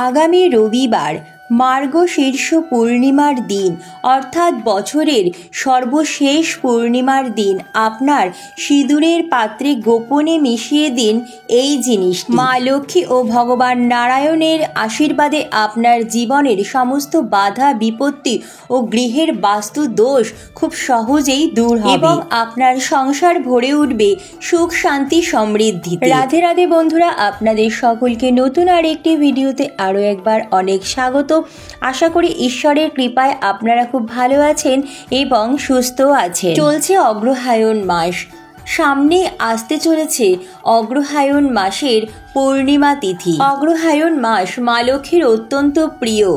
আগামী রবিবার মার্গশীর্ষ পূর্ণিমার দিন অর্থাৎ বছরের সর্বশেষ পূর্ণিমার দিন আপনার সিঁদুরের পাত্রে গোপনে মিশিয়ে দিন এই জিনিসটি। মা লক্ষ্মী ও ভগবান নারায়ণের আশীর্বাদে আপনার জীবনের সমস্ত বাধা বিপত্তি ও গৃহের বাস্তু দোষ খুব সহজেই দূর হবে এবং আপনার সংসার ভরে উঠবে সুখ শান্তি সমৃদ্ধিতে। রাধে রাধে বন্ধুরা, আপনাদের সকলকে নতুন আর একটি ভিডিওতে আরও একবার অনেক স্বাগত। আশা করি ঈশ্বরের কৃপায় আপনারা খুব ভালো আছেন এবং সুস্থ আছেন। চলছে অগ্রহায়ণ মাস, সামনে আসতে চলেছে অগ্রহায়ণ মাসের পূর্ণিমা তিথি। অগ্রহায়ণ মাস মা লক্ষ্মীর অত্যন্ত প্রিয়,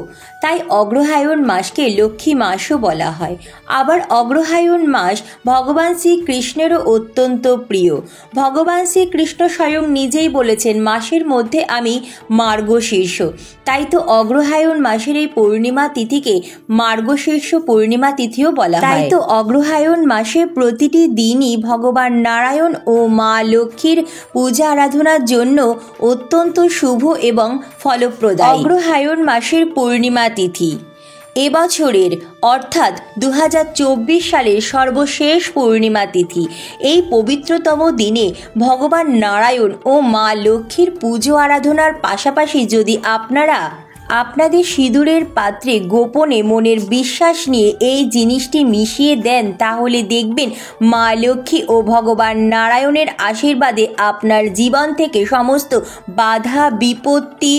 তাই অগ্রহায়ণ মাসকে লক্ষ্মী মাসও বলা হয়। আবার অগ্রহায়ণ মাস ভগবান শ্রীকৃষ্ণেরও অত্যন্ত প্রিয়। ভগবান শ্রীকৃষ্ণ স্বয়ং নিজেই বলেছেন, মাসের মধ্যে আমি মার্গশীর্ষ। তাই তো অগ্রহায়ণ মাসের এই পূর্ণিমা তিথিকে মার্গশীর্ষ পূর্ণিমা তিথিও বলা হয়। তাই তো অগ্রহায়ণ মাসের প্রতিটি দিনই ভগবান নারায়ণ ও মা লক্ষ্মীর পূজা আরাধনার জন্য অত্যন্ত শুভ এবং ফলপ্রদায়ী। অগ্রহায়ণ মাসের পূর্ণিমা তিথি এবছরের অর্থাৎ 2024 সালের সর্বশেষ পূর্ণিমা তিথি। এই পবিত্রতম দিনে ভগবান নারায়ণ ও মা লক্ষ্মীর পুজো আরাধনার পাশাপাশি যদি আপনারা আপনাদের সিঁদুরের পাত্রে গোপনে মনের বিশ্বাস নিয়ে এই জিনিসটি মিশিয়ে দেন, তাহলে দেখবেন মা লক্ষ্মী ও ভগবান নারায়ণের আশীর্বাদে আপনার জীবন থেকে সমস্ত বাধা বিপত্তি,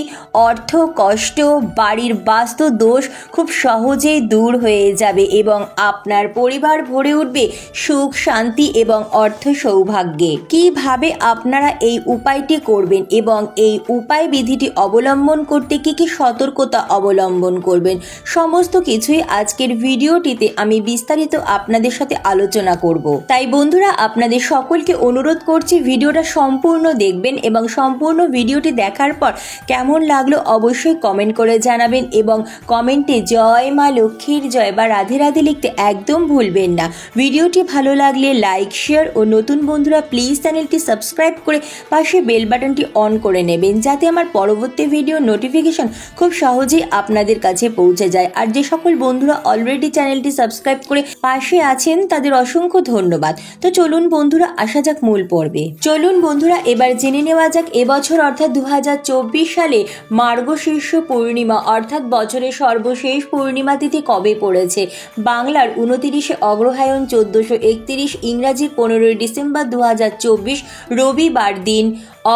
অর্থ কষ্ট, বাড়ির বাস্তু দোষ খুব সহজেই দূর হয়ে যাবে এবং আপনার পরিবার ভরে উঠবে সুখ শান্তি এবং অর্থ সৌভাগ্যে। কিভাবে আপনারা এই উপায়টি করবেন এবং এই উপায় বিধিটি অবলম্বন করতে কি কি সতর্কতা অবলম্বন করবেন, সমস্ত কিছুই আজকের ভিডিওটিতে আমি বিস্তারিত আপনাদের সাথে আলোচনা করব। তাই বন্ধুরা, আপনাদের সকলকে অনুরোধ করছি ভিডিওটা সম্পূর্ণ দেখবেন এবং সম্পূর্ণ ভিডিওটি দেখার পর কেমন লাগলো অবশ্যই কমেন্ট করে জানাবেন এবং কমেন্টে জয় মা লক্ষ্মীর জয় বা রাধে রাধে লিখতে একদম ভুলবেন না। ভিডিওটি ভালো লাগলে লাইক শেয়ার ও নতুন বন্ধুরা প্লিজ চ্যানেলটি সাবস্ক্রাইব করে পাশে বেল বাটনটি অন করে নেবেন, যাতে আমার পরবর্তী ভিডিও নোটিফিকেশন খুব সহজেই আপনাদের কাছে পৌঁছে যায়। আর যে সকল বন্ধুরা অলরেডি চ্যানেলটি সাবস্ক্রাইব করে পাশে আছেন তাদের অসংখ্য ধন্যবাদ। তো চলুন বন্ধুরা, আসা যাক মূল পর্বে। চলুন বন্ধুরা, এবার জেনে নেওয়া যাক এবছর অর্থাৎ 2024 সালে মার্গশীর্ষ পূর্ণিমা অর্থাৎ বছরের সর্বশেষ পূর্ণিমা তিথি কবে পড়েছে। বাংলার 29শে অগ্রহায়ণ 1431, ইংরাজি 15 ডিসেম্বর 2024 রবিবার দিন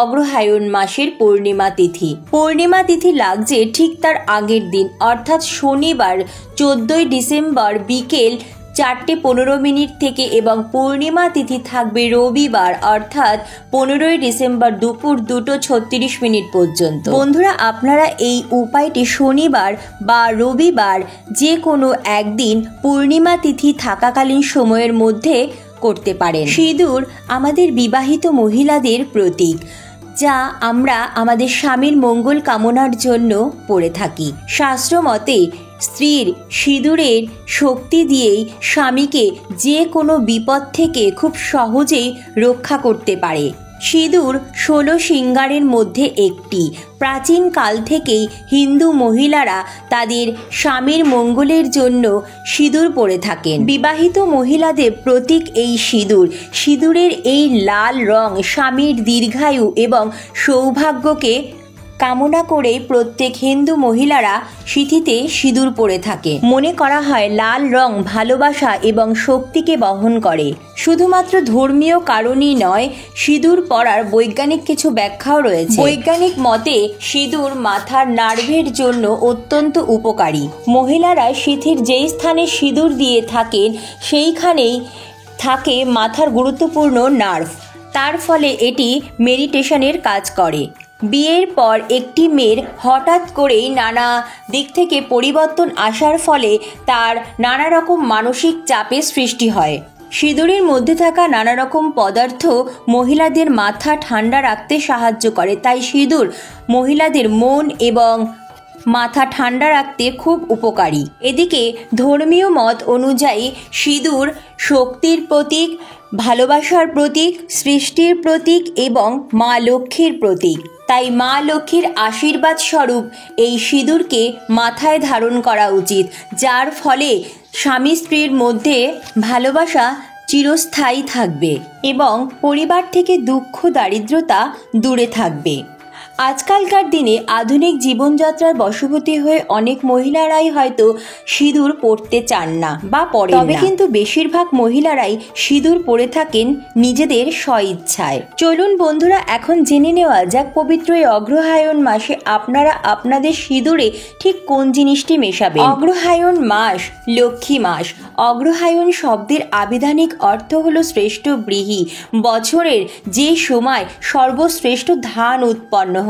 অগ্রহায়ণ মাসের পূর্ণিমা তিথি। পূর্ণিমা তিথি লাগছে ঠিক তার আগের দিন অর্থাৎ শনিবার 14 ডিসেম্বর বিকেল 4:15 থেকে এবং পূর্ণিমা তিথি থাকবে রবিবার অর্থাৎ 15 ডিসেম্বর দুপুর 2:36 পর্যন্ত। বন্ধুরা, আপনারা এই উপায়টি শনিবার বা রবিবার যে কোনো একদিন পূর্ণিমা তিথি থাকাকালীন সময়ের মধ্যে করতে পারেন। সিঁদুর আমাদের বিবাহিত মহিলাদের প্রতীক, যা আমরা আমাদের স্বামীর মঙ্গল কামনার জন্য পরে থাকি। শাস্ত্র মতে স্ত্রীর সিঁদুরের শক্তি দিয়েই স্বামীকে যে কোনো বিপদ থেকে খুব সহজেই রক্ষা করতে পারে। সিঁদুর 16 শৃঙ্গারের মধ্যে একটি। প্রাচীন কাল থেকেই হিন্দু মহিলারা তাদের স্বামীর মঙ্গলের জন্য সিঁদুর পরে থাকেন। বিবাহিত মহিলাদের প্রতীক এই সিঁদুর। সিঁদুরের এই লাল রং স্বামীর দীর্ঘায়ু এবং সৌভাগ্যকে কামনা করে প্রত্যেক হিন্দু মহিলারা সিঁথিতে সিঁদুর পরে থাকে। মনে করা হয় লাল রং ভালোবাসা এবং শক্তিকে বহন করে। শুধুমাত্র ধর্মীয় কারণেই নয়, সিঁদুর পরার বৈজ্ঞানিক কিছু ব্যাখ্যাও রয়েছে। বৈজ্ঞানিক মতে সিঁদুর মাথার নার্ভের জন্য অত্যন্ত উপকারী। মহিলারা সিঁথির যেই স্থানে সিঁদুর দিয়ে থাকেন সেইখানেই থাকে মাথার গুরুত্বপূর্ণ নার্ভ। তার ফলে এটি মেডিটেশনের কাজ করে। বিয়ের পর একটি মেয়ের হঠাৎ করেই নানা দিক থেকে পরিবর্তন আসার ফলে তার নানা রকম মানসিক চাপের সৃষ্টি হয়। সিঁদুরের মধ্যে থাকা নানা রকম পদার্থ মহিলাদের মাথা ঠান্ডা রাখতে সাহায্য করে, তাই সিঁদুর মহিলাদের মন এবং মাথা ঠান্ডা রাখতে খুব উপকারী। এদিকে ধর্মীয় মত অনুযায়ী সিঁদুর শক্তির প্রতীক, ভালোবাসার প্রতীক, সৃষ্টির প্রতীক এবং মা লক্ষ্মীর প্রতীক। তাই মা লক্ষ্মীর আশীর্বাদ স্বরূপ এই সিঁদুরকে মাথায় ধারণ করা উচিত, যার ফলে স্বামী স্ত্রীর মধ্যে ভালোবাসা চিরস্থায়ী থাকবে এবং পরিবার থেকে দুঃখ দারিদ্রতা দূরে থাকবে। আজকালকার দিনে আধুনিক জীবনযাত্রার বশবর্তী হয়ে অনেক মহিলারাই হয়তো সিঁদুর পরতে চান না বা পরেন না, তবে কিন্তু বেশিরভাগ মহিলারাই সিঁদুর পরে থাকেন নিজেদের স্বইচ্ছায়। চলুন বন্ধুরা, এখন জেনে নেওয়া যাক পবিত্র এই অগ্রহায়ণ মাসে আপনারা আপনাদের সিঁদুরে ঠিক কোন জিনিসটি মেশাবেন। অগ্রহায়ণ মাস লক্ষ্মী মাস। অগ্রহায়ণ শব্দের আবিধানিক অর্থ হলো শ্রেষ্ঠ ব্রীহি। বছরের যে সময় সর্বশ্রেষ্ঠ ধান উৎপন্ন হয়।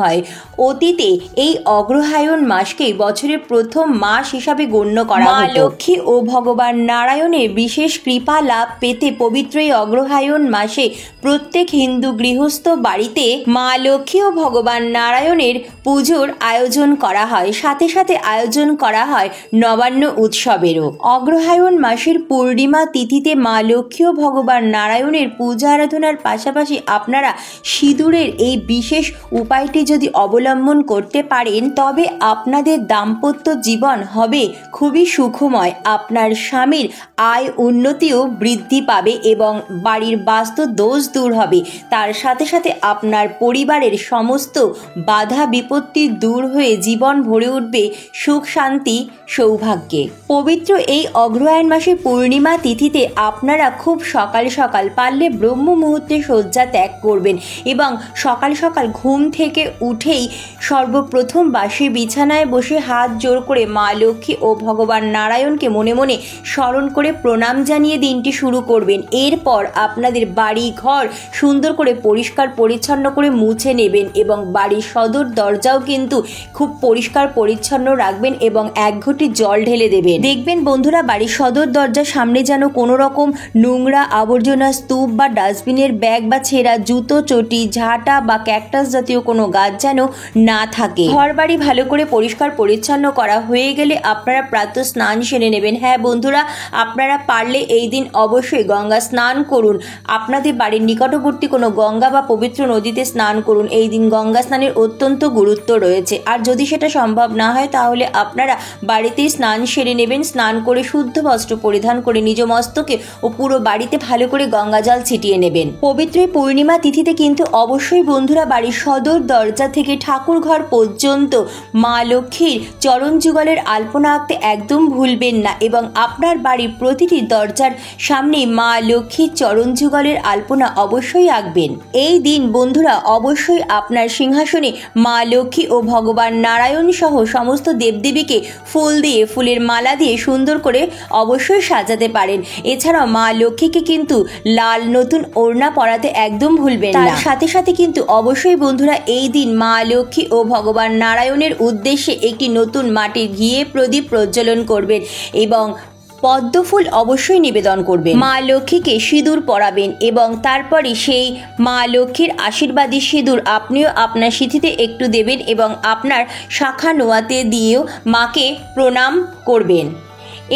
অতীতে এই অগ্রহায়ণ মাসকে বছরের প্রথম মাস হিসাবে গণ্য করা হতো। মা লক্ষ্মী ও ভগবান নারায়ণের বিশেষ কৃপা লাভ পেতে পবিত্র এই অগ্রহায়ণ মাসে প্রত্যেক হিন্দু গৃহস্থ বাড়িতে মা লক্ষ্মী ও ভগবান নারায়ণের পুজোর আয়োজন করা হয়। সাথে সাথে আয়োজন করা হয় নবান্ন উৎসবেরও। অগ্রহায়ণ মাসের পূর্ণিমা তিথিতে মা লক্ষ্মী ও ভগবান নারায়ণের পূজা আরাধনার পাশাপাশি আপনারা সিঁদুরের এই বিশেষ উপায়টি যদি অবলম্বন করতে পারেন, তবে আপনাদের দাম্পত্য জীবন হবে খুবই সুখময়। আপনার স্বামীর আয় উন্নতিও বৃদ্ধি পাবে এবং বাড়ির বাস্তু দোষ দূর হবে। তার সাথে সাথে আপনার পরিবারের সমস্ত বাধা বিপত্তি দূর হয়ে জীবন ভরে উঠবে সুখ শান্তি সৌভাগ্যে। পবিত্র এই অগ্রহায়ণ মাসের পূর্ণিমা তিথিতে আপনারা খুব সকাল সকাল পারলে ব্রহ্ম মুহূর্তে শয্যা ত্যাগ করবেন এবং সকাল সকাল ঘুম থেকে উঠেই সর্বপ্রথম বাসে বিছানায় বসে হাত জোর করে মা লক্ষ্মী ও ভগবান নারায়ণকে মনে মনে স্মরণ করে প্রণাম জানিয়ে দিনটি শুরু করবেন। এরপর আপনাদের বাড়ি ঘর সুন্দর করে পরিষ্কার পরিচ্ছন্ন করে মুছে নেবেন এবং বাড়ির সদর দরজাও কিন্তু খুব পরিষ্কার পরিচ্ছন্ন রাখবেন এবং এক ঘটি জল ঢেলে দেবেন। দেখবেন বন্ধুরা, বাড়ির সদর দরজার সামনে যেন কোনো রকম নোংরা আবর্জনা স্তূপ বা ডাস্টবিনের ব্যাগ বা ছেঁড়া জুতো চটি ঝাঁটা বা ক্যাকটাস জাতীয় কোনো গাছ যেন না থাকে। ঘর বাড়ি ভালো করে পরিষ্কার পরিচ্ছন্ন করা হয়ে গেলে আপনারা প্রাতঃ স্নান সেরে নেবেন। হ্যাঁ বন্ধুরা, আপনারা পারলে এই দিন অবশ্যই গঙ্গা স্নান করুন। আপনাদের বাড়ির নিকটবর্তী কোনো গঙ্গা বা পবিত্র নদীতে স্নান করুন। এই দিন গঙ্গা স্নানের অত্যন্ত গুরুত্ব রয়েছে। আর যদি সেটা সম্ভব না হয় তাহলে আপনারা বাড়িতেই স্নান সেরে নেবেন। স্নান করে শুদ্ধ বস্ত্র পরিধান করে নিজ মস্তকে ও পুরো বাড়িতে ভালো করে গঙ্গা জল ছিটিয়ে নেবেন। পবিত্র পূর্ণিমা তিথিতে কিন্তু অবশ্যই বন্ধুরা বাড়ির সদর দরজা থেকে ঠাকুর ঘর পর্যন্ত মা লক্ষ্মীর চরণ যুগলের আলপনা আঁকতে একদম ভুলবেন না এবং আপনার বাড়ির প্রতিটি দরজার সামনে মা লক্ষ্মীর চরণ যুগলের আলপনা অবশ্যই আঁকবেন। এই দিন বন্ধুরা অবশ্যই আপনার সিংহাসনে মা লক্ষ্মী ও ভগবান নারায়ণ সহ সমস্ত দেবদেবীকে ফুল দিয়ে ফুলের মালা দিয়ে সুন্দর করে অবশ্যই সাজাতে পারেন। এছাড়াও মা লক্ষ্মীকে কিন্তু লাল নতুন ওড়না পরাতে একদম ভুলবেন না। তার সাথে সাথে কিন্তু অবশ্যই বন্ধুরা এই দিন মা লক্ষ্মী ও ভগবান নারায়ণের উদ্দেশ্যে একটি নতুন মাটির ঘিয়ে প্রদীপ প্রজ্বলন করবেন এবং পদ্মফুল অবশ্যই নিবেদন করবেন। মা লক্ষ্মীকে সিঁদুর পরাবেন এবং তারপরে সেই মা লক্ষ্মীর আশীর্বাদী সিঁদুর আপনিও আপনার সিঁথিতে একটু দেবেন এবং আপনার শাখা নোয়াতে দিয়েও মাকে প্রণাম করবেন।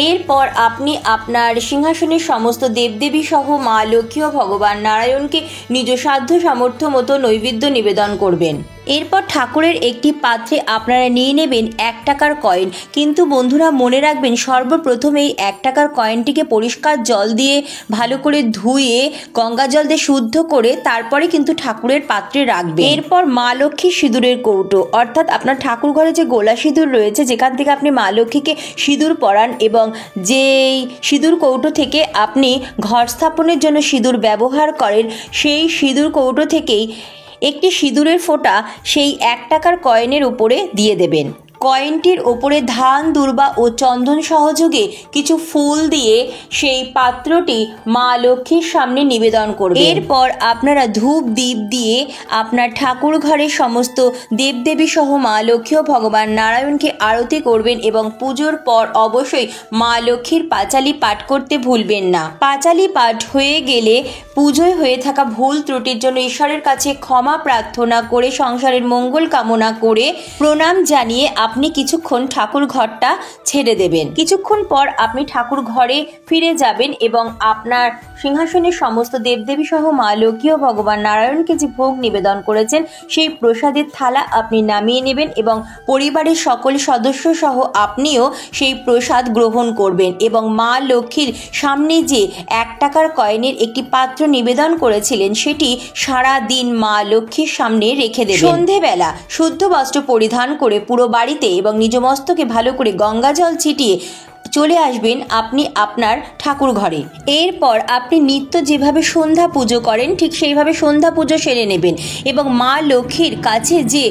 এরপর আপনি আপনার সিংহাসনের সমস্ত দেবদেবী সহ মা লক্ষ্মী ও ভগবান নারায়ণকে নিজ সাধ্য সামর্থ্য মতো নৈবেদ্য নিবেদন করবেন। এরপর ঠাকুরের একটি পাত্রে আপনারা নিয়ে নেবেন 1 টাকার কয়েন। কিন্তু বন্ধুরা মনে রাখবেন সর্বপ্রথম এই 1 টাকার কয়েনটিকে পরিষ্কার জল দিয়ে ভালো করে ধুয়ে গঙ্গা জল দিয়ে শুদ্ধ করে তারপরে কিন্তু ঠাকুরের পাত্রে রাখবেন। এরপর মা লক্ষ্মীর সিঁদুরের কৌটো অর্থাৎ আপনার ঠাকুর ঘরে যে গোলা সিঁদুর রয়েছে যেখান থেকে আপনি মা লক্ষ্মীকে সিঁদুর পরান এবং যেই সিঁদুর কৌটো থেকে আপনি ঘর স্থাপনের জন্য সিঁদুর ব্যবহার করেন সেই সিঁদুর কৌটো থেকেই একটি সিঁদুরের ফোঁটা সেই 1 টাকার কয়েনের উপরে দিয়ে দেবেন। কয়েনটির ওপরে ধান দূর্বা ও চন্দন সহযোগে কিছু ফুল দিয়ে সেই পাত্রটি মা লক্ষ্মীর সামনে নিবেদন করবেন। এরপর আপনারা ধূপ দীপ দিয়ে আপনার ঠাকুর ঘরের সমস্ত দেবদেবী সহ মা লক্ষ্মী ও ভগবান নারায়ণকে আরতি করবেন এবং পুজোর পর অবশ্যই মা লক্ষ্মীর পাঁচালি পাঠ করতে ভুলবেন না। পাঁচালি পাঠ হয়ে গেলে পুজোয় হয়ে থাকা ভুল ত্রুটির জন্য ঈশ্বরের কাছে ক্ষমা প্রার্থনা করে সংসারের মঙ্গল কামনা করে প্রণাম জানিয়ে আপনি কিছুক্ষণ ঠাকুর ঘরটা ছেড়ে দেবেন। কিছুক্ষণ পর আপনি ঠাকুর ঘরে ফিরে যাবেন এবং আপনার সিংহাসনের সমস্ত দেবদেবী সহ মা লক্ষ্মী ও ভগবান নারায়ণকে যে ভোগ নিবেদন করেছেন সেই প্রসাদের থালা আপনি নামিয়ে নেবেন এবং পরিবারের সকল সদস্য সহ আপনিও সেই প্রসাদ গ্রহণ করবেন এবং মা লক্ষ্মীর সামনে যে 1 টাকার কয়েনের একটি পাত্র নিবেদন করেছিলেন সেটি সারা দিন মা লক্ষ্মীর সামনে রেখে দেবেন। সন্ধেবেলা শুদ্ধ বস্ত্র পরিধান করে পুরো বাড়িতে এবং নিজ মস্তকে ভালো করে গঙ্গা জল ছিটিয়ে চলে আসবেন আপনি আপনার ঠাকুর ঘরে। এরপর আপনি নিত্য যেভাবে সন্ধ্যা পুজো করেন ঠিক সেইভাবে সন্ধ্যা পুজো সেরে নেবেন এবং মা লক্ষ্মীর কাছে যে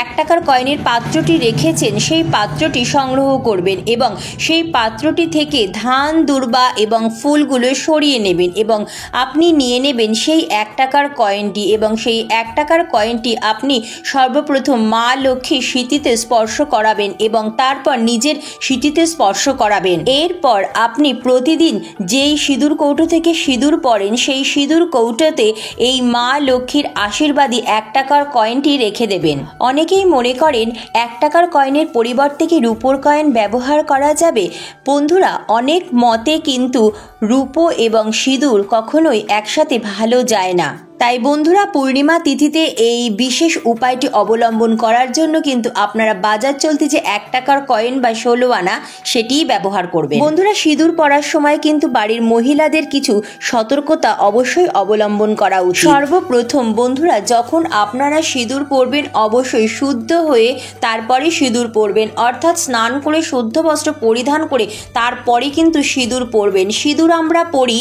1 টাকার কয়েনের পাত্রটি রেখেছেন সেই পাত্রটি সংগ্রহ করবেন এবং সেই পাত্রটি থেকে ধান দুর্বা এবং ফুলগুলো সরিয়ে নেবেন এবং আপনি নিয়ে নেবেন সেই 1 টাকার কয়েনটি এবং সেই 1 টাকার কয়েনটি আপনি সর্বপ্রথম মা লক্ষ্মীর সিঁথিতে স্পর্শ করাবেন এবং তারপর নিজের সিঁথিতে স্পর্শ করাবেন। এরপর আপনি প্রতিদিন যেই সিঁদুর কৌটো থেকে সিঁদুর পড়েন সেই সিঁদুর কৌটোতে এই মা লক্ষ্মীর আশীর্বাদী 1 টাকার কয়েনটি রেখে দেবেন। অনেকেই মনে করেন 1 টাকার কয়েনের পরিবর্তে কি রূপোর কয়েন ব্যবহার করা যাবে? বন্ধুরা, অনেক মতে কিন্তু রূপো এবং সিঁদুর কখনোই একসাথে ভালো যায় না। তাই বন্ধুরা, পূর্ণিমা তিথিতে এই বিশেষ উপায়টি অবলম্বন করার জন্য কিন্তু আপনারা বাজার চলতি যে 1 টাকার কয়েন বা 16 আনা সেটিই ব্যবহার করবেন। বন্ধুরা, সিঁদুর পরার সময় কিন্তু বাড়ির মহিলাদের কিছু সতর্কতা অবশ্যই অবলম্বন করা উচিত। সর্বপ্রথম বন্ধুরা, যখন আপনারা সিঁদুর পরবেন অবশ্যই শুদ্ধ হয়ে তারপরে সিঁদুর পরবেন, অর্থাৎ স্নান করে শুদ্ধ বস্ত্র পরিধান করে তারপরে কিন্তু সিঁদুর পরবেন। সিঁদুর আমরা পরি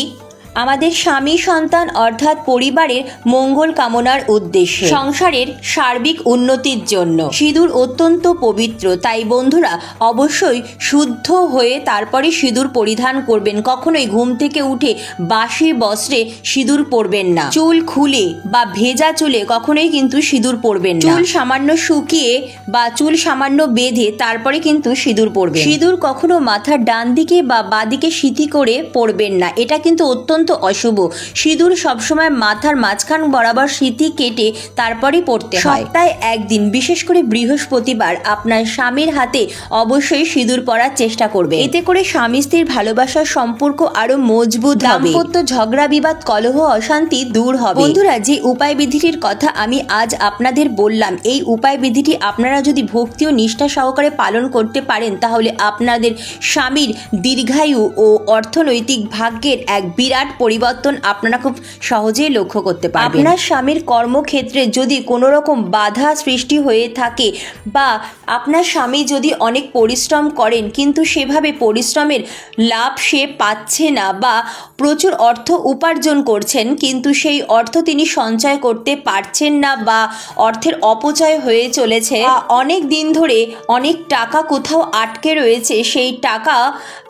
আমাদের স্বামী সন্তান অর্থাৎ পরিবারের মঙ্গল কামনার উদ্দেশ্যে, সংসারের সার্বিক উন্নতির জন্য। সিঁদুর অত্যন্ত পবিত্র, তাই বন্ধুরা অবশ্যই শুদ্ধ হয়ে তারপরে সিঁদুর পরিধান করবেন। কখনোই ঘুম থেকে উঠে বাসি বস্ত্রে সিঁদুর পরবেন না। চুল খুলে বা ভেজা চুলে কখনোই কিন্তু সিঁদুর পরবেন না। চুল সামান্য শুকিয়ে বা চুল সামান্য বেঁধে তারপরে কিন্তু সিঁদুর পরবেন। সিঁদুর কখনো মাথার ডান দিকে বা বাঁ দিকে সিঁথি করে পরবেন না, এটা কিন্তু অত্যন্ত অশুভ। সিঁদুর সবসময় মাথার মাঝখান বরাবর সিঁথি কেটে তারপরে পরতে হয়। সপ্তাহে একদিন, বিশেষ করে বৃহস্পতিবার, আপনার স্বামীর হাতে অবশ্যই সিঁদুর পরার চেষ্টা করবে। এতে করে স্বামী স্ত্রীর ভালোবাসার সম্পর্ক আরো মজবুত হবে, দাম্পত্য ঝগড়া বিবাদ কলহ অশান্তি দূর হবে। বন্ধুরা, যে উপায় বিধিটির কথা আমি আজ আপনাদের বললাম, এই উপায় বিধিটি আপনারা যদি ভক্তি ও নিষ্ঠা সহকারে পালন করতে পারেন তাহলে আপনাদের স্বামীর দীর্ঘায়ু ও অর্থনৈতিক ভাগ্যের এক বিরাট পরিবর্তন আপনারা খুব সহজেই লক্ষ্য করতে পারবেন। আপনার স্বামীর কর্মক্ষেত্রে যদি কোনো রকম বাধা সৃষ্টি হয়ে থাকে বা আপনার স্বামী যদি অনেক পরিশ্রম করেন কিন্তু সেভাবে পরিশ্রমের লাভ সে পাচ্ছে না বা প্রচুর অর্থ উপার্জন করছেন কিন্তু সেই অর্থ তিনি সঞ্চয় করতে পারছেন না বা অর্থের অপচয় হয়ে চলেছে, অনেক দিন ধরে অনেক টাকা কোথাও আটকে রয়েছে, সেই টাকা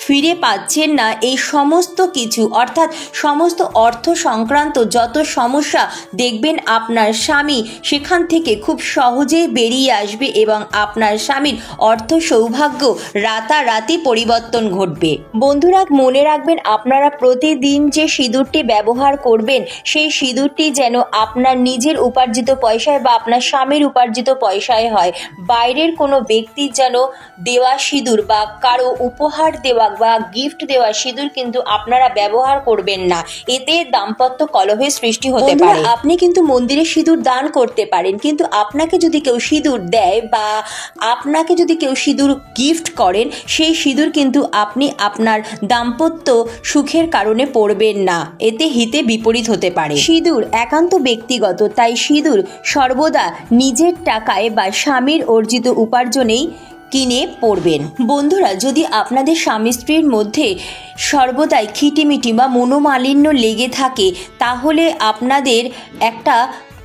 ফিরে পাচ্ছেন না, এই সমস্ত কিছু অর্থাৎ সমস্ত অর্থ সংক্রান্ত যত সমস্যা দেখবেন আপনার স্বামী সেখান থেকে খুব সহজেই বেরিয়ে আসবে এবং আপনার স্বামীর অর্থ সৌভাগ্য রাতারাতি পরিবর্তন ঘটবে। বন্ধুরা, মনে রাখবেন আপনারা প্রতিদিন যে সিঁদুরটি ব্যবহার করবেন সেই সিঁদুরটি যেন আপনার নিজের উপার্জিত পয়সায় বা আপনার স্বামীর উপার্জিত পয়সায় হয়। বাইরের কোনো ব্যক্তির যেন দেওয়া সিঁদুর বা কারো উপহার দেওয়া বা গিফট দেওয়া সিঁদুর কিন্তু আপনারা ব্যবহার করবেন না, এতে দাম্পত্য কলহের সৃষ্টি হতে পারে। আপনি কিন্তু মন্দিরে সিঁদুর দান করতে পারেন, কিন্তু আপনাকে যদি কেউ সিঁদুর দেয় বা আপনাকে যদি কেউ সিঁদুর গিফট করেন সেই সিঁদুর কিন্তু আপনি আপনার দাম্পত্য সুখের কারণে পরবেন না, এতে হিতে বিপরীত হতে পারে। সিঁদুর একান্ত ব্যক্তিগত, তাই সিঁদুর সর্বদা নিজের টাকায় বা স্বামীর অর্জিত উপার্জনেই কিনে পরবেন। বন্ধুরা, যদি আপনাদের স্বামী স্ত্রীর মধ্যে সর্বদাই খিটিমিটি বা মনোমালিন্য লেগে থাকে তাহলে আপনাদের একটা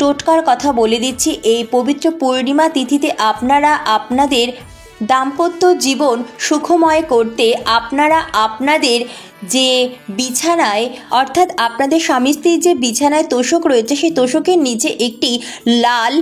টোটকার কথা বলে দিচ্ছি। এই পবিত্র পূর্ণিমা তিথিতে আপনারা আপনাদের দাম্পত্য জীবন সুখময় করতে আপনারা আপনাদের যে বিছানায় অর্থাৎ আপনাদের স্বামী স্ত্রীর যে বিছানায় তোষক রয়েছে সেই তোষকের নিচে একটি লাল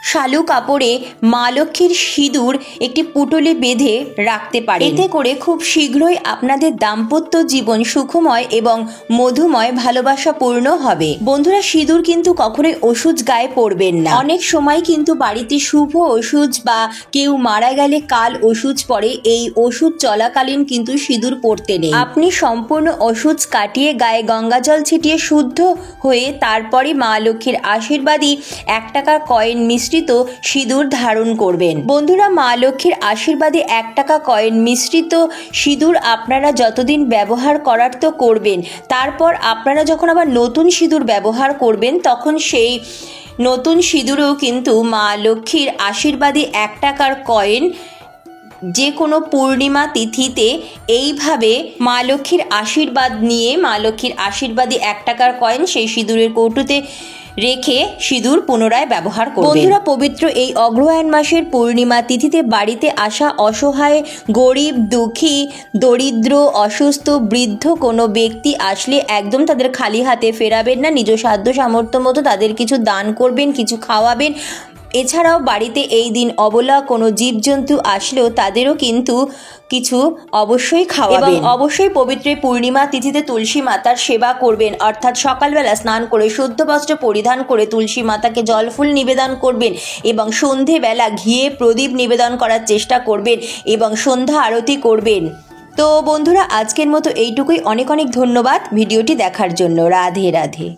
শালু কাপড়ে মা লক্ষ্মীর সিঁদুর একটি পুটুলি বেঁধে রাখতে পারে। এতে করে খুব শীঘ্রই আপনাদের দাম্পত্য জীবন সুখময় এবং মধুময় ভালোবাসাপূর্ণ হবে। বন্ধুরা, সিঁদুর কিন্তু কখনোই ওষুধ গায়ে পড়বেন না। অনেক সময় কিন্তু বাড়িতে শুভ ওষুধ বা কেউ মারা গেলে কাল ওষুধ পড়ে, এই ওষুধ চলাকালীন কিন্তু সিঁদুর পড়তে নেই। আপনি সম্পূর্ণ ওষুধ কাটিয়ে গায়ে গঙ্গাজল ছিটিয়ে শুদ্ধ হয়ে তারপরে মা লক্ষ্মীর আশীর্বাদী 1 টাকার কয়েন মিশ্রিত সিঁদুর ধারণ করবেন। বন্ধুরা, মা লক্ষ্মীর আশীর্বাদে 1 টাকা কয়েন মিশ্রিত সিঁদুর আপনারা যতদিন ব্যবহার করার তো করবেন, তারপর আপনারা যখন আবার নতুন সিঁদুর ব্যবহার করবেন তখন সেই নতুন সিঁদুরেও কিন্তু মা লক্ষ্মীর আশীর্বাদী 1 টাকার কয়েন যে কোনো পূর্ণিমা তিথিতে এইভাবে মা লক্ষ্মীর আশীর্বাদ নিয়ে মা লক্ষ্মীর আশীর্বাদী 1 টাকার কয়েন সেই সিঁদুরের কৌটোতে রেখে সিঁদুর পুনরায় ব্যবহার করবেন। বন্ধুরা, পবিত্র এই অগ্রহায়ণ মাসের পূর্ণিমা তিথিতে বাড়িতে আসা অসহায়, গরিব, দুঃখী, দরিদ্র, অসুস্থ, বৃদ্ধ কোনো ব্যক্তি আসলে একদম তাদের খালি হাতে ফেরাবেন না। নিজ সাধ্য সামর্থ্য মতো তাদের কিছু দান করবেন, কিছু খাওয়াবেন। এছাড়াও বাড়িতে এই দিন অবলা কোনো জীবজন্তু আসলেও তাদেরও কিন্তু কিছু অবশ্যই খাওয়াবেন। এবং অবশ্যই পবিত্র পূর্ণিমা তিথিতে তুলসী মাতার সেবা করবেন, অর্থাৎ সকালবেলা স্নান করে শুদ্ধ বস্ত্র পরিধান করে তুলসী মাতাকে জল ফুল নিবেদন করবেন এবং সন্ধেবেলা ঘিয়ে প্রদীপ নিবেদন করার চেষ্টা করবেন এবং সন্ধ্যা আরতি করবেন। তো বন্ধুরা, আজকের মতো এইটুকুই। অনেক অনেক ধন্যবাদ ভিডিওটি দেখার জন্য। রাধে রাধে।